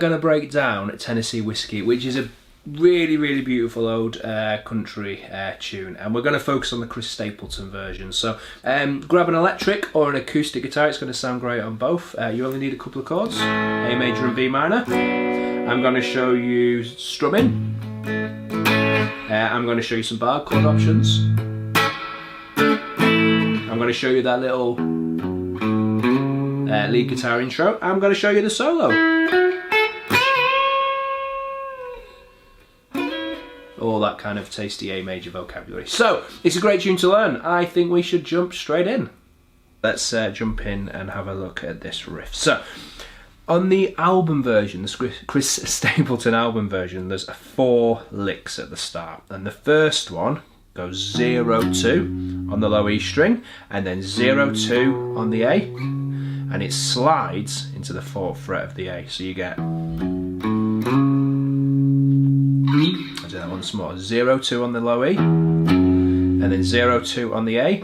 going to break down Tennessee Whiskey, which is a really, really beautiful old country tune, and we're going to focus on the Chris Stapleton version. So grab an electric or an acoustic guitar, it's going to sound great on both. You only need a couple of chords, A major and B minor. I'm going to show you strumming. I'm going to show you some bar chord options. I'm going to show you that little lead guitar intro. I'm going to show you the solo. All that kind of tasty A major vocabulary. So, it's a great tune to learn. I think we should jump straight in. Let's jump in and have a look at this riff. So, on the album version, the Chris Stapleton album version, there's 4 licks at the start. And the first one goes 0-2 on the low E string, and then 0-2 on the A, and it slides into the 4th fret of the A. So you get, I'll do that once more, 0-2 on the low E, and then 0-2 on the A,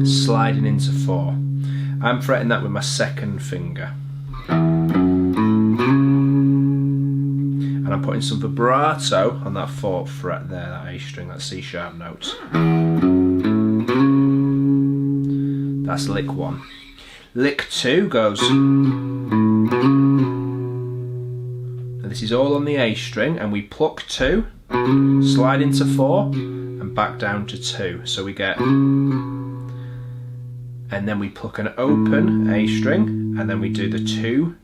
sliding into 4. I'm fretting that with my 2nd finger. And I'm putting some vibrato on that 4th fret there, that A string, that C sharp note. That's lick 1. Lick 2 goes, and this is all on the A string, and we pluck 2, slide into 4, and back down to 2. So we get, and then we pluck an open A string, and then we do the 2,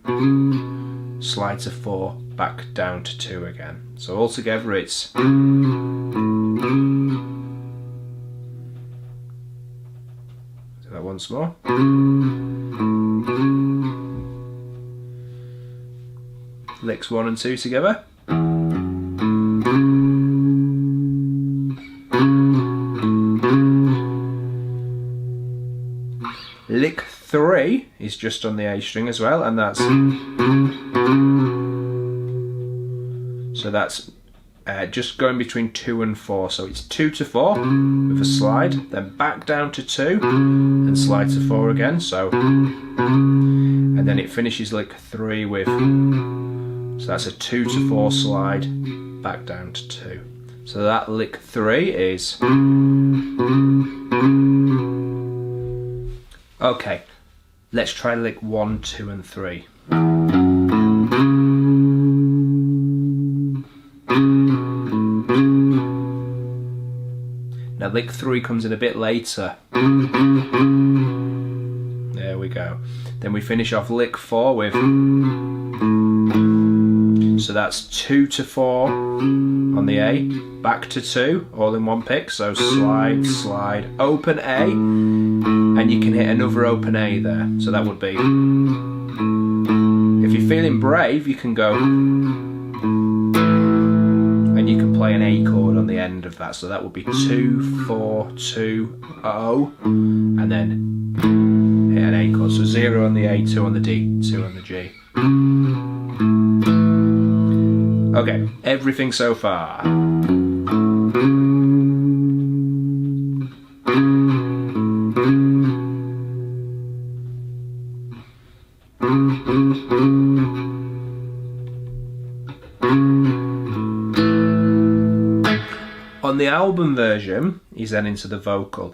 slide to 4, back down to 2 again. So altogether it's, do that once more. Licks 1 and 2 together. Lick 3 is just on the A string as well, and that's, so that's just going between 2 and 4. So it's 2 to 4 with a slide, then back down to 2 and slide to 4 again. So, and then it finishes lick 3 with, so that's a 2 to 4 slide, back down to 2. So that lick 3 is, okay, let's try lick 1, 2 and 3. Now lick 3 comes in a bit later. There we go. Then we finish off lick 4 with, so that's 2 to 4 on the A, back to 2, all in one pick. So slide, slide, open A, and you can hit another open A there. So that would be, if you're feeling brave, you can go, and you can play an A chord on the end of that. So that would be 2, 4, 2, 0, and then hit an A chord. So 0 on the A, 2 on the D, 2 on the G. Okay, everything so far. On the album version, he's then into the vocal.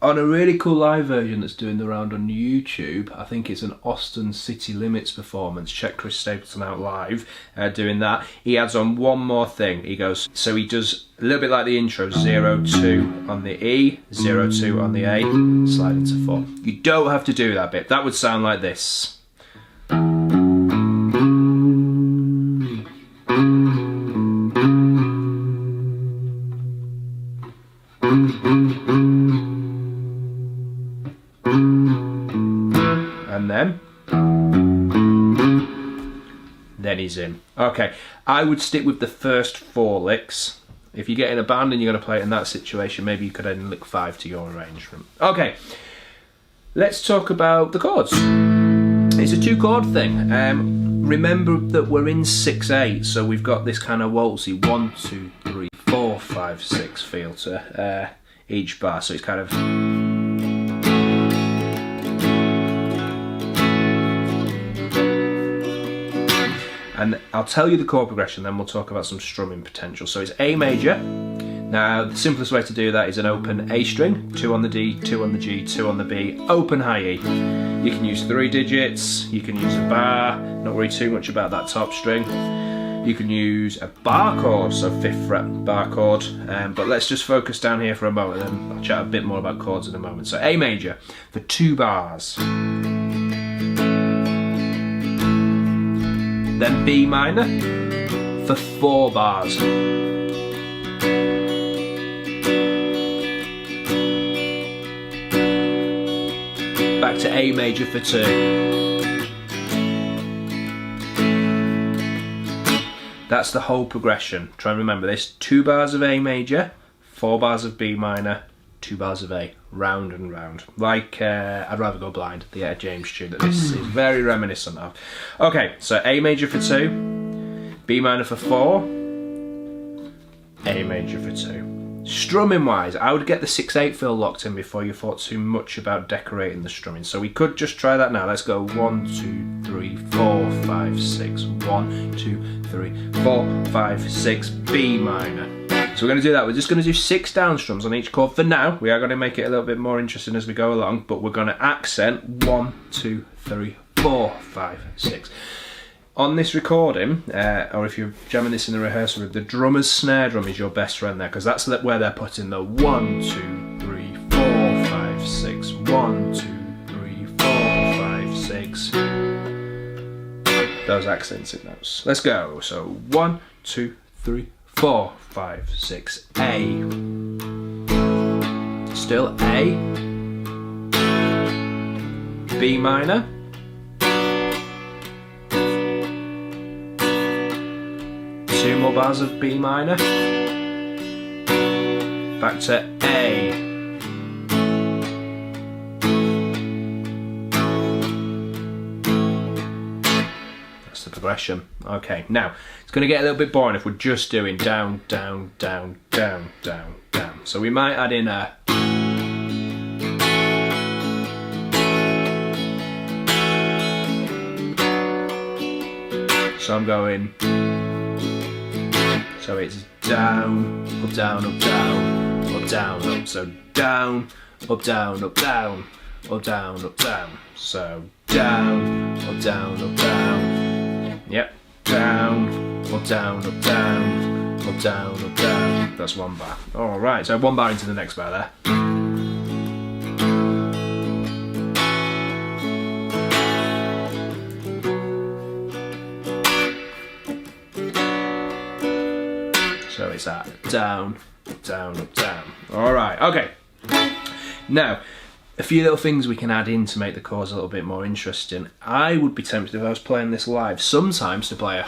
On a really cool live version that's doing the round on YouTube, I think it's an Austin City Limits performance. Check Chris Stapleton out live doing that. He adds on one more thing. He goes, so he does a little bit like the intro, 0-2 on the E, 0-2 on the A, slide into 4. You don't have to do that bit. That would sound like this. And then he's in. Okay, I would stick with the first 4 licks. If you get in a band and you're going to play it in that situation, maybe you could add in lick 5 to your arrangement. Okay, let's talk about the chords. It's a 2-chord thing. Remember that we're in 6/8, so we've got this kind of waltzy 1, 2, 3, 4, 5, 6 feel to each bar. So it's kind of, and I'll tell you the chord progression, then we'll talk about some strumming potential. So it's A major. Now the simplest way to do that is an open A string, 2 on the D, 2 on the G, 2 on the B, open high E. You can use 3 digits, you can use a bar, not worry too much about that top string. You can use a bar chord, so 5th fret bar chord, but let's just focus down here for a moment, and I'll chat a bit more about chords in a moment. So A major for 2 bars. Then B minor for 4 bars. Back to A major for 2. That's the whole progression. Try and remember this. 2 bars of A major, 4 bars of B minor, 2 bars of A. Round and round. Like I'd Rather Go Blind, the Etta James tune that this is very reminiscent of. Okay, so A major for 2, B minor for 4, A major for 2. Strumming wise, I would get the 6/8 fill locked in before you thought too much about decorating the strumming. So we could just try that now. Let's go 1, 2, 3, 4, 5, 6. 1, 2, 3, 4, 5, 6, B minor. So we're going to do that. We're just going to do 6 down strums on each chord for now. We are going to make it a little bit more interesting as we go along, but we're going to accent 1, 2, 3, 4, 5, 6. On this recording, or if you're jamming this in the rehearsal, the drummer's snare drum is your best friend there, because that's where they're putting the 1, 2, 3, 4, 5, 6. 1, 2, 3, 4, 5, 6. Those accents in those. Let's go. So 1, 2, 3, 4, 5, 6. A. Still A. B minor. Two more bars of B minor. Back to A. That's the progression. Okay, now it's going to get a little bit boring if we're just doing down, down, down, down, down, down. So we might add in a. So I'm going. So it's down, up, down, up, down, up, down, up. So down, up, down, up, down, up, down, up, down. So down, up, down, up, down. Yep, down, up, down, up, down, up, down, up, down. That's 1 bar. All right, so 1 bar into the next bar there. So it's that down, down, up, down. All right, okay. Now, a few little things we can add in to make the chords a little bit more interesting. I would be tempted, if I was playing this live, sometimes to play a.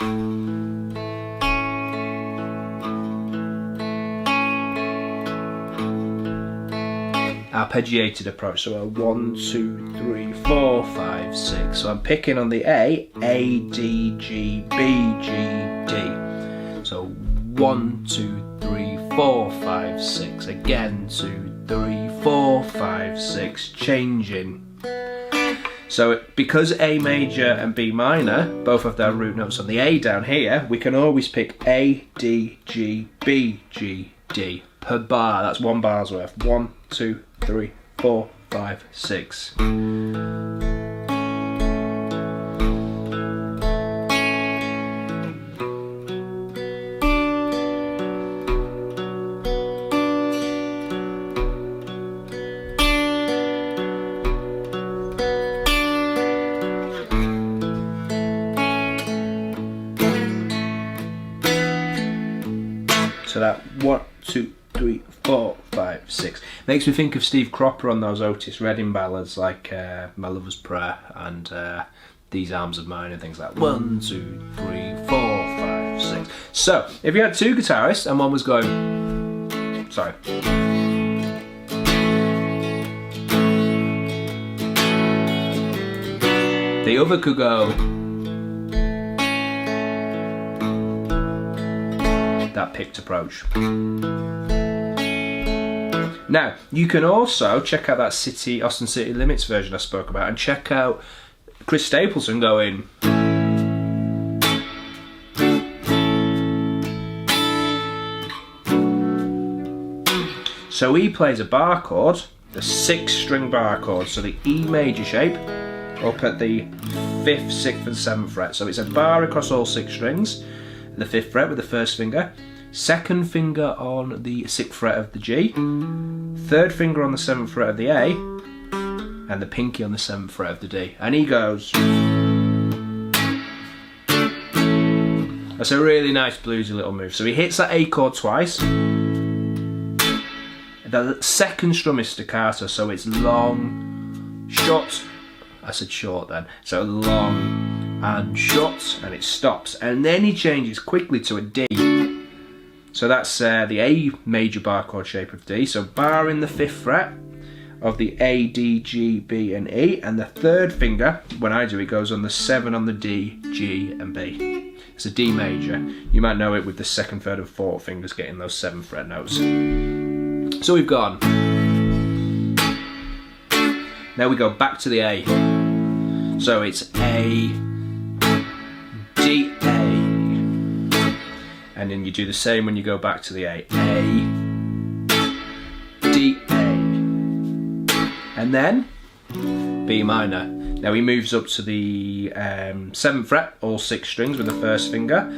Arpeggiated approach, so a 1, 2, 3, 4, 5, 6. So I'm picking on the A, D, G, B, G, D. So 1, 2, 3, 4, 5, 6. Again, 2, 3, 4, 5, 6. Changing. So because A major and B minor both have their root notes on the A down here, we can always pick A, D, G, B, G, D per bar. That's 1 bar's worth. 1, 2, 3, 4, 5, 6. So that 1, 2, 3, 4, 5, 6 makes me think of Steve Cropper on those Otis Redding ballads like My Lover's Prayer and These Arms of Mine and things like that. 1, 2, 3, 4, 5, 6. So if you had 2 guitarists and one was going, sorry. The other could go. That picked approach. Now, you can also check out that Austin City Limits version I spoke about and check out Chris Stapleton going. So he plays a bar chord, the 6-string bar chord, so the E major shape, up at the 5th, 6th and 7th fret. So it's a bar across all 6 strings, the 5th fret with the 1st finger, 2nd finger on the 6th fret of the G, 3rd finger on the 7th fret of the A, and the pinky on the 7th fret of the D. And he goes... That's a really nice bluesy little move. So he hits that A chord twice. The second strum is staccato, so it's long, short. I said short then. So long and short, and it stops. And then he changes quickly to a D. So that's the A major bar chord shape of D. So bar in the 5th fret of the A, D, G, B and E. And the 3rd finger, when I do it, goes on the 7 on the D, G and B. It's a D major. You might know it with the 2nd, 3rd and 4th fingers getting those 7th fret notes. So we've gone. Now we go back to the A. So it's A, D, A. And then you do the same when you go back to the A. A, D, A. And then B minor. Now he moves up to the 7th fret, all 6 strings with the 1st finger.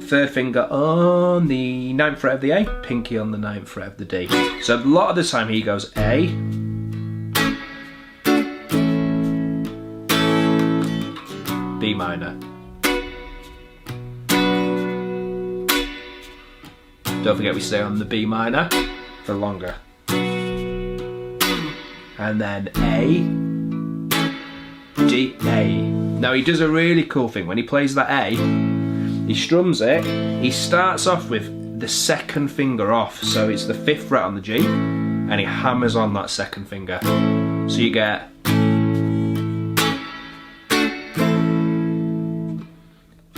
3rd finger on the 9th fret of the A, pinky on the 9th fret of the D. So a lot of the time he goes A, B minor. Don't forget we stay on the B minor for longer. And then A, D, A. Now he does a really cool thing. When he plays that A, he strums it, he starts off with the 2nd finger off, so it's the 5th fret on the G, and he hammers on that 2nd finger. So you get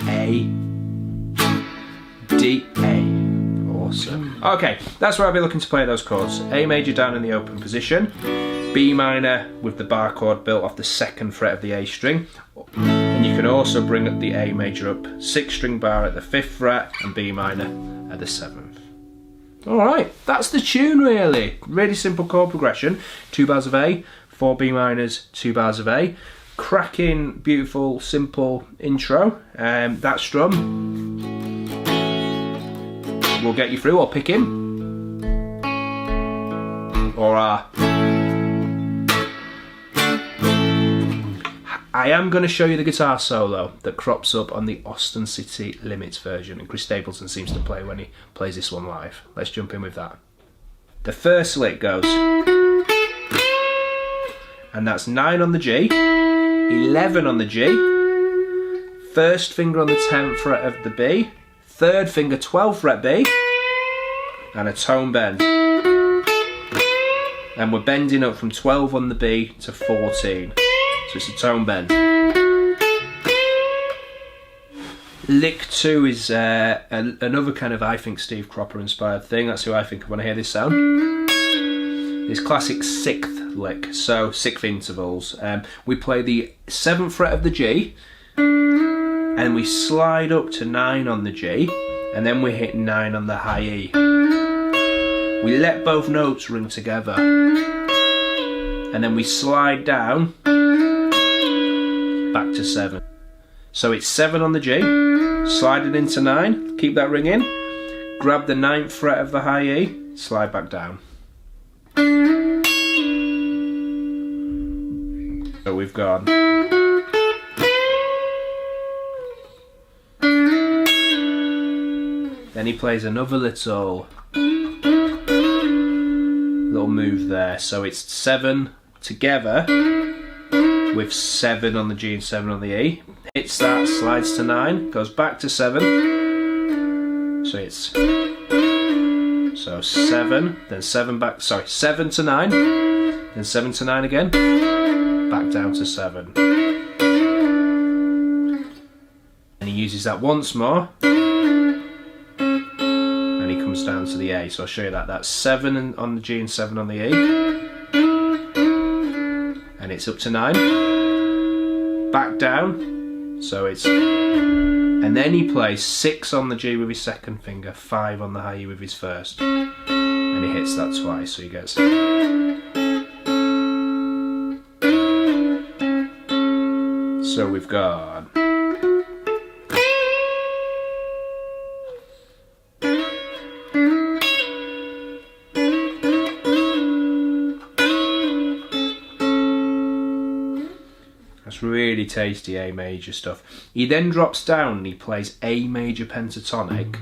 A, D, A. Awesome. Okay, that's where I'll be looking to play those chords. A major down in the open position, B minor with the bar chord built off the 2nd fret of the A string. And you can also bring up the A major up, 6-string bar at the 5th fret and B minor at the 7th. Alright, that's the tune really. Really simple chord progression. 2 bars of A, 4 B minors, 2 bars of A. Cracking, beautiful, simple intro. That strum will get you through, or pick him. Or I am going to show you the guitar solo that crops up on the Austin City Limits version, and Chris Stapleton seems to play when he plays this one live. Let's jump in with that. The first lick goes, and that's 9 on the G, 11 on the G, 1st finger on the 10th fret of the B, 3rd finger 12th fret B, and a tone bend. And we're bending up from 12 on the B to 14. So it's a tone bend. Lick 2 is another kind of, I think, Steve Cropper inspired thing. That's who I think of when I hear this sound. This classic 6th lick, so 6th intervals. We play the 7th fret of the G, and we slide up to 9 on the G, and then we hit 9 on the high E. We let both notes ring together, and then we slide down back to 7. So it's 7 on the G, slide it into 9, keep that ring in, grab the 9th fret of the high E, slide back down. So we've gone. Then he plays another little move there. So it's 7 together with 7 on the G and 7 on the E. Hits that, slides to 9, goes back to 7. So it's 7, then 7 back, 7 to 9, then 7 to 9 again, back down to 7. And he uses that once more, and he comes down to the A. So I'll show you that. That's 7 on the G and 7 on the E, and it's up to 9, back down, so it's, and then he plays 6 on the G with his 2nd finger, 5 on the high E with his 1st, and he hits that twice, so he gets. So we've got. That's really tasty A major stuff. He then drops down and he plays A major pentatonic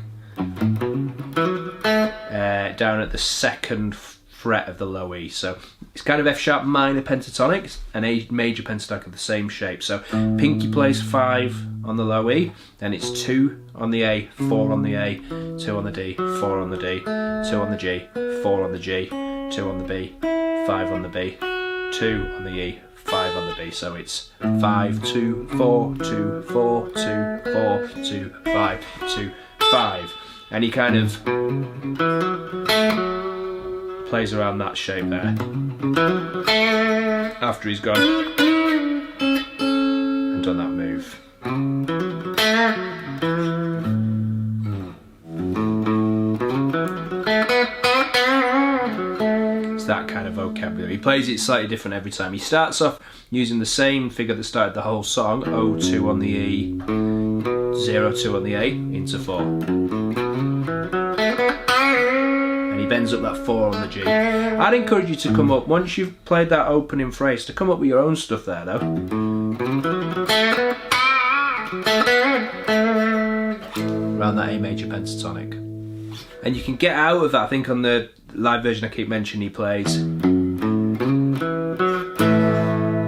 down at the 2nd fret of the low E. So it's kind of F sharp minor pentatonic and A major pentatonic of the same shape. So pinky plays 5 on the low E, then it's 2 on the A, 4 on the A, 2 on the D, 4 on the D, 2 on the G, 4 on the G, 2 on the B, 5 on the B, 2 on the E, 5 on the B. So it's 5, 2, 4, 2, 4, 2, 4, 2, 5, 2, 5. And he kind of plays around that shape there after he's gone and done that move. It's that kind of vocabulary. He plays it slightly different every time. He starts off using the same figure that started the whole song, O2 on the E, 0-2 on the A, into 4. He bends up that 4 on the G. I'd encourage you to come up, once you've played that opening phrase, to come up with your own stuff there though. Around that A major pentatonic. And you can get out of that, I think on the live version I keep mentioning he plays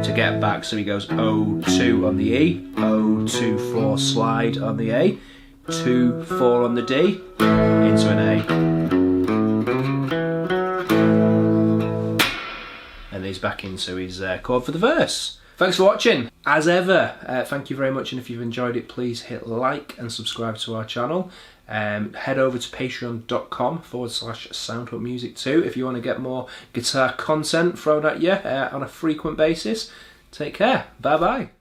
to get back, so he goes O2 on the E, O2 4 slide on the A, 2 4 on the D, into an A. And he's back into his chord for the verse. Thanks for watching. As ever, thank you very much, and if you've enjoyed it, please hit like and subscribe to our channel. Head over to patreon.com/SoundHookMusic2 if you want to get more guitar content thrown at you on a frequent basis. Take care. Bye bye.